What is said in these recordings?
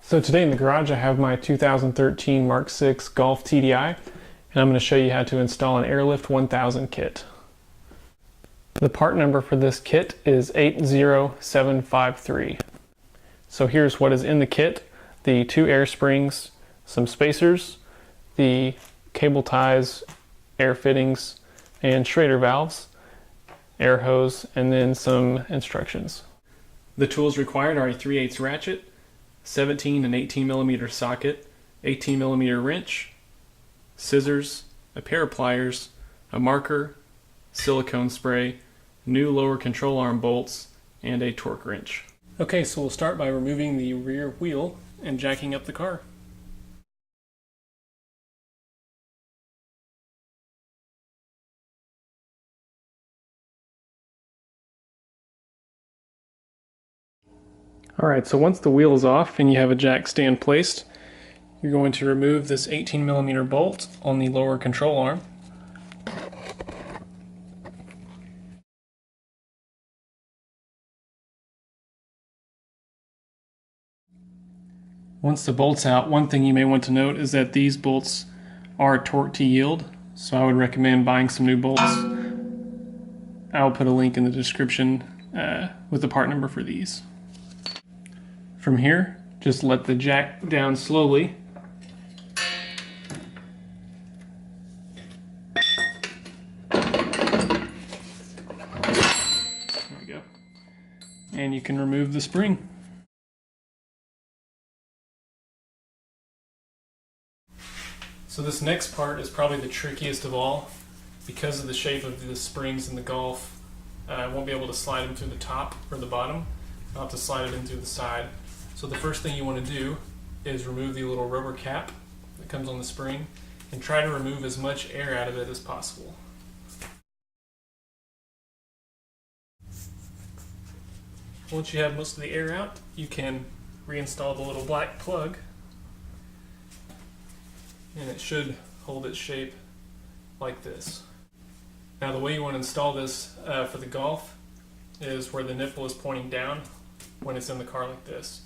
So today in the garage I have my 2013 Mark VI Golf TDI, and I'm going to show you how to install an Airlift 1000 kit. The part number for this kit is 80753. So here's what is in the kit: the 2 air springs, some spacers, the cable ties, air fittings, and Schrader valves, air hose, and then some instructions. The tools required are a 3/8 ratchet, 17 and 18 millimeter socket, 18 millimeter wrench, scissors, a pair of pliers, a marker, silicone spray, new lower control arm bolts, and a torque wrench. Okay, so we'll start by removing the rear wheel and jacking up the car. Alright, so once the wheel is off and you have a jack stand placed, you're going to remove this 18 millimeter bolt on the lower control arm. Once the bolt's out, one thing you may want to note is that these bolts are torque to yield, so I would recommend buying some new bolts. I'll put a link in the description with the part number for these. From here, just let the jack down slowly. There we go. And you can remove the spring. So this next part is probably the trickiest of all. Because of the shape of the springs in the Golf, I won't be able to slide them through the top or the bottom. I'll have to slide it in through the side. So the first thing you want to do is remove the little rubber cap that comes on the spring and try to remove as much air out of it as possible. Once you have most of the air out, you can reinstall the little black plug, and it should hold its shape like this. Now the way you want to install this for the Golf is where the nipple is pointing down when it's in the car like this.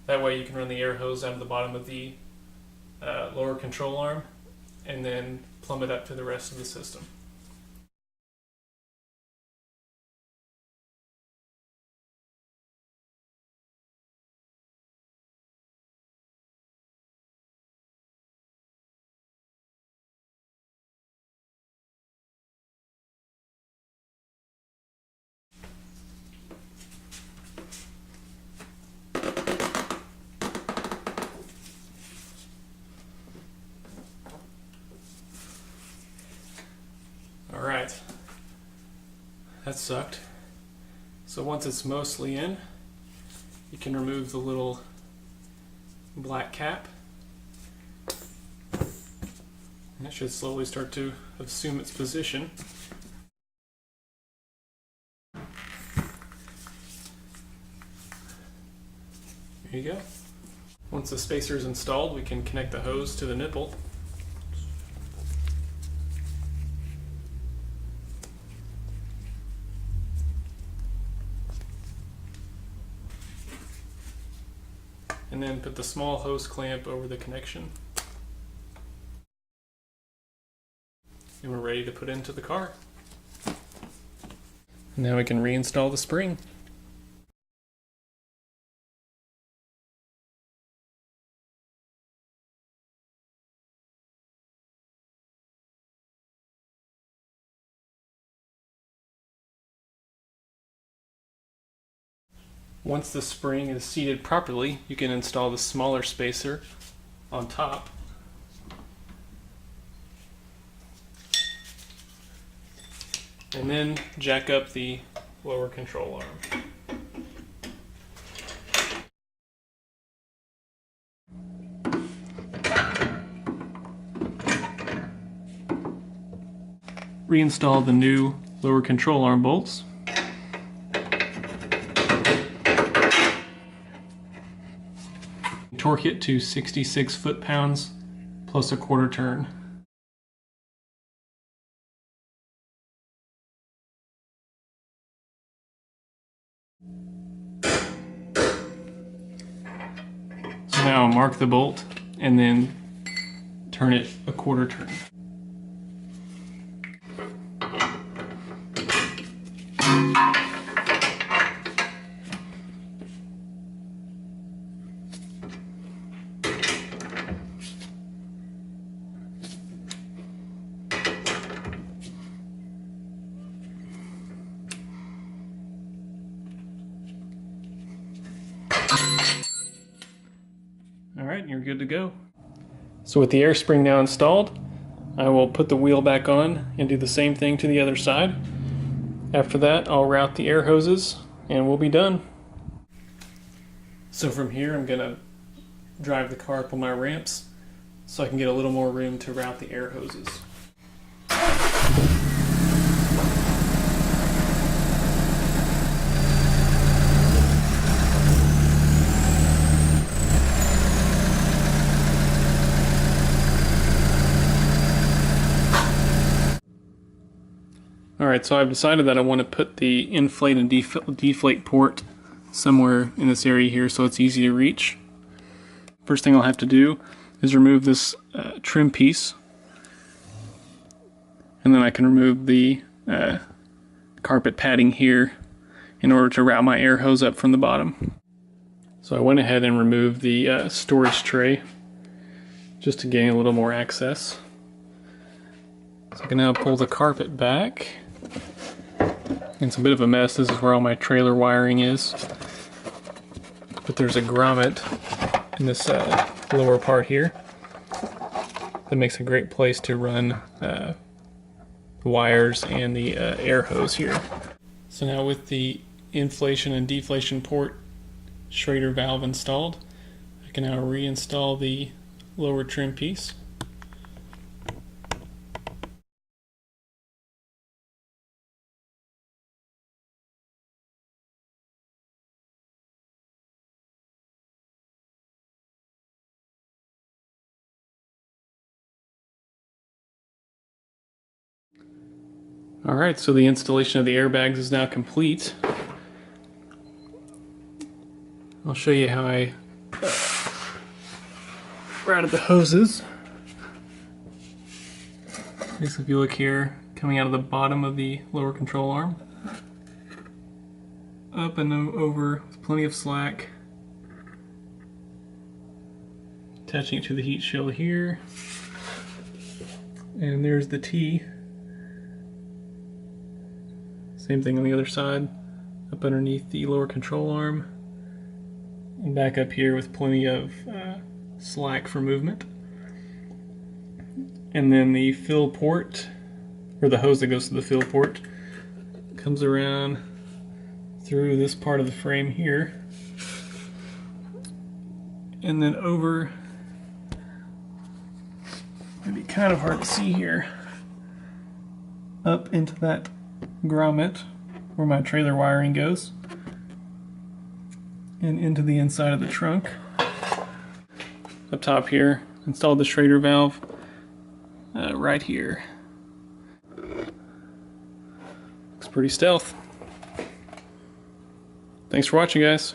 That way you can run the air hose out of the bottom of the lower control arm and then plumb it up to the rest of the system. Alright, that sucked. So once it's mostly in, you can remove the little black cap. And it should slowly start to assume its position. There you go. Once the spacer is installed, we can connect the hose to the nipple. And then put the small hose clamp over the connection. And we're ready to put into the car. Now we can reinstall the spring. Once the spring is seated properly, you can install the smaller spacer on top. And then jack up the lower control arm. Reinstall the new lower control arm bolts. Torque it to 66 foot-pounds plus a quarter turn. Now mark the bolt and then turn it a quarter turn. All right, you're good to go. So with the air spring now installed, I will put the wheel back on and do the same thing to the other side. After that, I'll route the air hoses and we'll be done. So from here, I'm gonna drive the car up on my ramps so I can get a little more room to route the air hoses. Alright, so I've decided that I want to put the inflate and deflate port somewhere in this area here so it's easy to reach. First thing I'll have to do is remove this trim piece, and then I can remove the carpet padding here in order to route my air hose up from the bottom. So I went ahead and removed the storage tray just to gain a little more access. So I can now pull the carpet back. It's a bit of a mess. This is where all my trailer wiring is. But there's a grommet in this lower part here that makes a great place to run the wires and the air hose here. So now with the inflation and deflation port Schrader valve installed, I can now reinstall the lower trim piece. Alright, so the installation of the airbags is now complete. I'll show you how I routed the hoses. Basically, if you look here, coming out of the bottom of the lower control arm, up and over with plenty of slack, attaching it to the heat shield here, and there's the T. Same thing on the other side, up underneath the lower control arm, and back up here with plenty of slack for movement. And then the fill port, or the hose that goes to the fill port, comes around through this part of the frame here, and then over, it'd be kind of hard to see here, up into that grommet where my trailer wiring goes, and into the inside of the trunk. Up top here, installed the Schrader valve right here. Looks pretty stealth. Thanks for watching, guys.